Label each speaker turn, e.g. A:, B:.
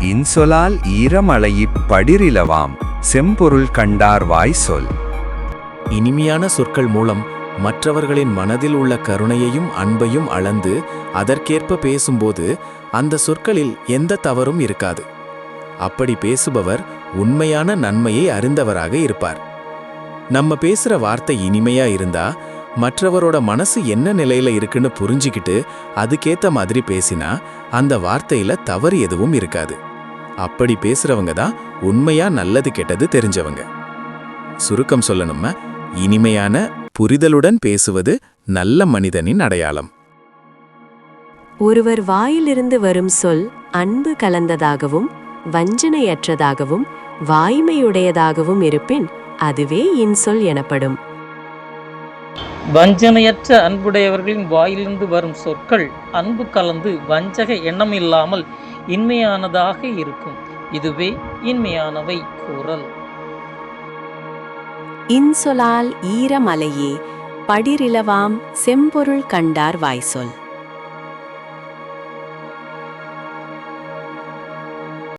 A: இன்சொலால் ஈரமலையிப் படிரிலவாம் செம்பொருள் கண்டார் வாய்சொல்.
B: இனிமையான சொற்கள் மூலம் மற்றவர்களின் மனதில் உள்ள கருணையையும் அன்பையும் அளந்து அதற்கேற்ப பேசும்போது அந்த சொற்களில் எந்த தவறும் இருக்காது. அப்படி பேசுபவர் உண்மையான நன்மையை அறிந்தவராக இருப்பார். நம்ம பேசுற வார்த்தை இனிமையா இருந்தா மற்றவரோட மனசு என்ன நிலையில இருக்குன்னு புரிஞ்சுக்கிட்டு அதுக்கேத்த மாதிரி பேசினா அந்த வார்த்தையில தவறு எதுவும் இருக்காது. அப்படி பேசுறவங்க தான் உண்மையா நல்லது கெட்டது தெரிஞ்சவங்க. சுருக்கம் சொல்லணும்னா, இனிமையான புரிதலுடன் பேசுவது நல்ல மனிதனின் அடையாளம்.
C: ஒருவர் வாயிலிருந்து வரும் சொல் அன்பு கலந்ததாகவும் வஞ்சனையற்றதாகவும் வாய்மையுடையதாகவும் இருப்பின் அதுவே இன்சொல் எனப்படும்.
D: வஞ்சனையற்ற அன்புடையவர்களின் வாயிலிருந்து வரும் சொற்கள் அன்பு கலந்து வஞ்சக எண்ணம் இல்லாமல் இன்மையானதாக இருக்கும். இதுவே இன்மையானவை கூறல்.
C: இன்சொலால் ஈரமலையே படிரிலவாம் செம்பொருள் கண்டார் வாய்சொல்.